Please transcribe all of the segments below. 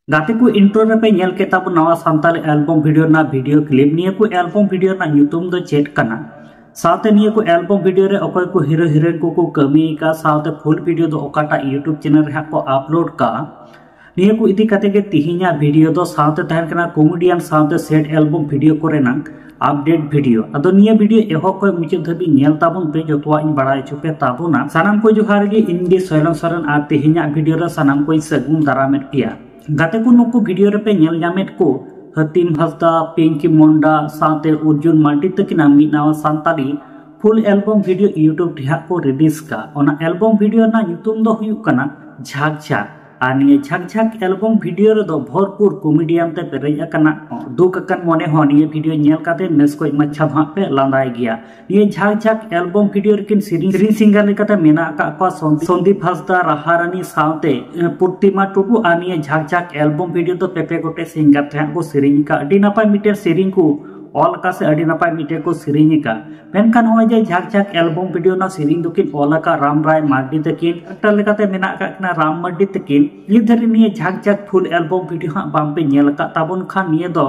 गाते को इंट्रो रे पे नेल के ताबो नवा सांताली एल्बम वीडियो ना वीडियो क्लिप निये को एल्बम वीडियो ना ᱧᱩᱛᱩᱢ दो चेट कना साथे निये को एल्बम वीडियो रे अकोय को हीरो हीरोइन को कमी का साथे फुल वीडियो दो ओकाटा यूट्यूब चैनल रे को अपलोड का निये को इदी कते के तिहिना वीडियो दो साथे तहन कना कॉमेडियन साथे सेट एल्बम वीडियो कोरेना अपडेट वीडियो अदो निये वीडियो एहो को मुचे धबी नेल ताबन पे जतवा इन बड़ाय चुपे ताबोना सानाम को जोहार गे इनदी सोयलन सरन आ तिहिना वीडियो रे सानाम को सगुन दारामेट पिया गाते को नुकु वीडियो रे पे नेल जामेट को हतीम हंसदा पिंकी मुंडा साथे अर्जुन मार्टी तकिना मिनावा Santali full album video YouTube रे को रिलीज का ओना एल्बम वीडियो ना ᱧᱩᱛᱩᱢ दो हुयु कना झाक झाक आनिए झाक झाक एल्बम वीडियो रे दो भरपूर कॉमेडियन ते पेरेज अकना दुक अकन मने हो निये वीडियो नेल काते मेसको मच्छा भाग पे लांदाय गया निये झाक झाक एल्बम वीडियो रेकिन सीरीज सिंगर लेकाते मेना का को संदीप हंसदा राहारानी साथे प्रतिमा टुडू आनिए झाक झाक एल्बम वीडियो तो पेपे गोटे सिंगर थे को सीरीज का अडी नापाय मिटे सीरीज को ऑल का से अडी नापाय मिटे को सीरीज का मेनखान हो जे झाक झाक एल्बम वीडियो ना सीरीज दुकिन ऑल का राम राय मार्डी तकिन एक्टर लेकाते मेना का राम मार्डी तकिन निधरि निये झाक झाक फुल एल्बम वीडियो हा बाम पे नेल का ताबन खान निये दो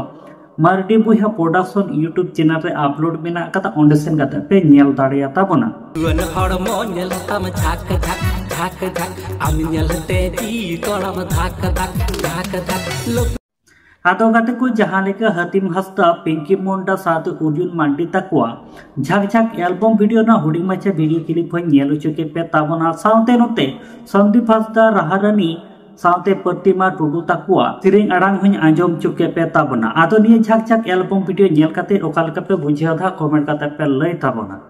मार्डी बुहा प्रोडक्शन यूट्यूब चैनल रे अपलोड मेना कता ऑनडेसन कता पे नेल दाड़िया ताबना वन हड़मो नेल तम झाक झाक झाक झाक आमी नेल ते दी तोड़म झाक झाक झाक आदो गाते को जहां लेके हतीम हंसदा पिंकी मुंडा साथ अर्जुन मांडी तकवा झाक झाक एल्बम वीडियो ना हुडी मचे वीडियो क्लिप हो नेल चुके पे ताबना साथे नोते संदीप हंसदा राहारानी साथे प्रतिमा टुडू तकवा सिरिंग अड़ांग हुई आंजम चुके पे ताबना आदो निये झाक झाक एल्बम वीडियो नेल काते ओकाल का पे बुझिया था कमेंट काते पे लय ताबना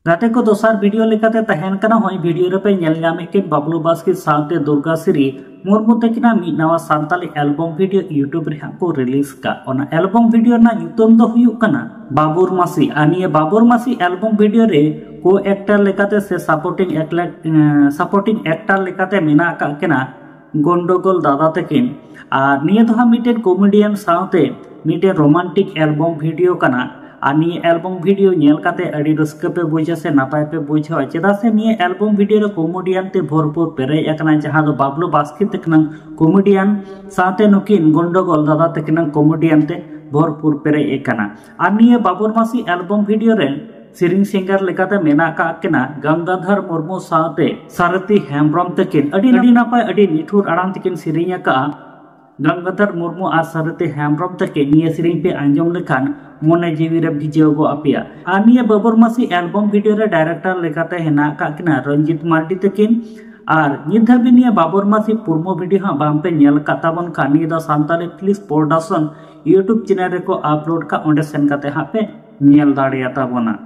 गाते को दोसार वीडियो लेकाते तहन कना होय वीडियो रे पे नेल जामे के बबलू बास्की साथे दुर्गा श्री मुर्मू तकिना मी नवा सांताली एल्बम वीडियो यूट्यूब रे को रिलीज का ओना एल्बम वीडियो ना ᱧᱩᱛᱩᱢ दो हुयु कना बाबुर मासी आनिए बाबुर मासी एल्बम वीडियो रे को एक्टर लेकाते से सपोर्टिंग एक्टर लेकाते मेना का केना गंडोगोल दादा तकिन आ निये तो मिटेन कॉमेडियन साथे मिटेन रोमांटिक एल्बम वीडियो कना आनी एल्बम वीडियो नेल काते अड़ी रस्क पे बुझे से नापाय पे बुझे चेदा से निये एल्बम वीडियो रे कॉमेडियन ते भरपूर पेरे एकना जहां दो बाबलू बास्की तकना कॉमेडियन साथे नुकिन गंडोगोल दादा तकना कॉमेडियन ते भरपूर पेरे एकना आनी बाबुर मासी एल्बम वीडियो रे सीरीज सिंगर लेकाते मेना का केना गंगाधर मुर्मू साथे सारथी हेम्ब्रम तकिन अड़ी नापाय अड़ी निठुर अड़ांग तकिन सीरीज का गंगाधर मुर्मू आ सारथी हेम्ब्रम तके निये सीरीज पे आंजम लेखान मोने जीवी रे भिजेव गो अपिया आनिए बाबुर मासी एल्बम वीडियो रे डायरेक्टर लेकाते हेना का किना रंजित मार्डी तकिन आर निधबि निये बाबुर मासी पुरमो वीडियो हा बाम पे नेल काताबन खानी the Santali film production YouTube channel रे को अपलोड का ओंडे सेन काते हा पे नेल दाड़िया ताबना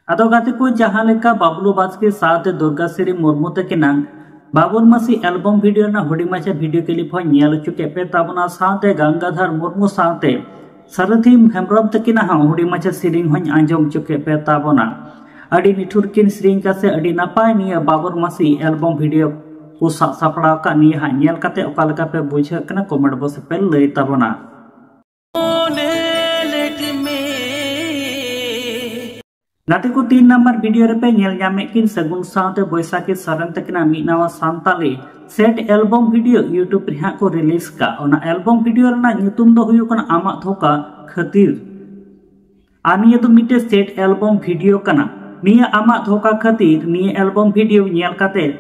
आदो गाते को जहां लेका बबलू बास्की साथ दुर्गा श्री मुर्मू तकिना बाबुर मासी एल्बम वीडियो ना हुडी माचे वीडियो क्लिप हो नेल चुके पे ताबना साथे गंगाधर मुर्मू साथे सारथी हेम्ब्रम तकिना हा हुडी माचे सीरीज हो आंजम चुके पे ताबना अड़ी निठुर किन सीरीज का से अड़ी नापाय निये बाबुर मासी एल्बम वीडियो को सापड़ा का निये हा नेल काते ओका लका पे बुझे कना कमेंट बॉक्स पे लय ताबना गाते को 3 नंबर वीडियो रे पे नेल जामे किन सगुन साथे बैसाखी सरन तकिना मिनावा Santali set album video YouTube रे को रिलीज का ओना एल्बम वीडियो रे ना ᱧᱩᱛᱩᱢ दो हुयु कना आमा धोका खातिर आनिए तो मिटे सेट एल्बम वीडियो कना निये आमा धोका खातिर निये एल्बम वीडियो नेल काते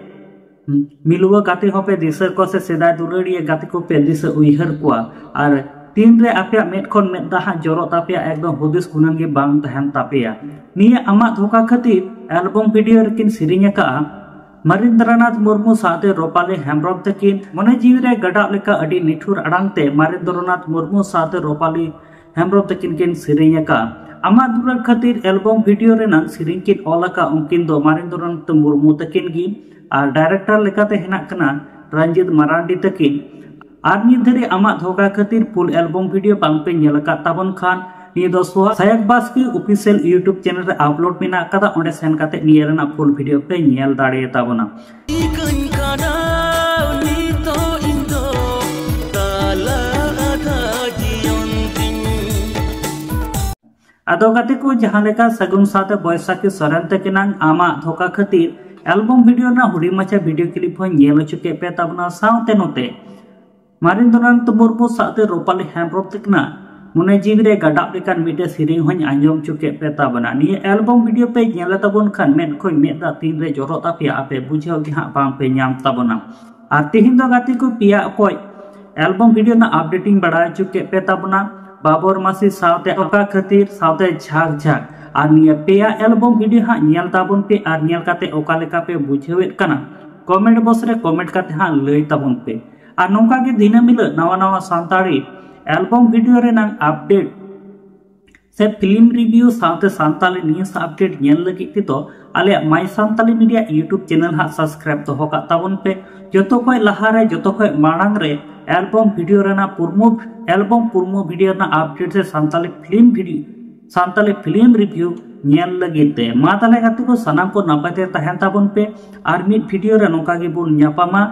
मिलुवा गाते हो पे दिसर को से सेदा दुरड़िए गाते को पे दिस उइहर को आर तीन रे आपया मेट खन मेट दाहा जरो तापया एकदम हुदिस गुनन गे बांग तहन तापया निये आमा धोका खातिर एल्बम वीडियो रेकिन सीरीज का मरिंद्रनाथ मुर्मू साथे रोपाली हेम्ब्रम तकिन मने जीवी रे गडा लेका अडी निठुर अड़ांगते मरिंद्रनाथ मुर्मू साथे रोपाली हेम्ब्रम तकिन किन सीरीज का आमा दुरर खातिर एल्बम वीडियो रे नन सीरीज किन ओलाका उनकिन दो मरिंद्रनाथ मुर्मू तकिन गी और डायरेक्टर लेकाते हेना कना रंजित मरांडी तकिन आर निधरे आमा धोका खातिर फुल एल्बम वीडियो बांग पे नेल का ताबन खान निये दो सायक बास्की ऑफिशियल यूट्यूब चैनल रे अपलोड मेना कदा ओंडे सेन काते निये रेना फुल वीडियो पे नेल दाड़े ताबना आदो गाते को जहां लेका सगुन साथे बैसाखी सोरेन तकिनां आमा धोखा खातिर एल्बम वीडियो ना हुडी माछा वीडियो क्लिप हो नेल चुके पे तबना सावते नोते मारिन दुरांत मुर्मू साथे रूपाली हेम्ब्रम तकना मुने जीवरे गडाब लेकान मिटे सिरिंग होñ आंजम चुके पे तबना निये एल्बम वीडियो पे नेल तबन खान मेन खोय मेदा तीन रे जरोता पे आपे बुझाव जहां बांग पे नाम तबना आर तिहिन दो गाते को पिया कोय एल्बम वीडियो ना अपडेटिंग बढ़ा चुके पे तबना बाबर मासी सावते ओका खातिर सावते झाग झाग और निया पेया एल्बम वीडियो हाँ नेल ताबन पे और नेल काते ओका लेका पे बुझेवेत कना कमेंट बॉक्स रे कमेंट काते हाँ लई ताबन पे और नोंका के दिना मिल नवा नवा सांताड़ी एल्बम वीडियो रे नांग अपडेट से फिल्म रिव्यू सावते सांताली न्यूज़ अपडेट नेल लगी तो आले माई सांताली मीडिया यूट्यूब चैनल हाँ सब्सक्राइब तो होका ताबन पे जतो कोई लहारे जतो कोई मांग रे एल्बम वीडियो रेना पुरमो वीडियो ना अपडेट से सांताली फिल्म रिव्यू नेल लगिते मा ताले गाते को सनाम को नपाते तहन ताबन पे आर मिड वीडियो रे नोका गे बुन न्यापामा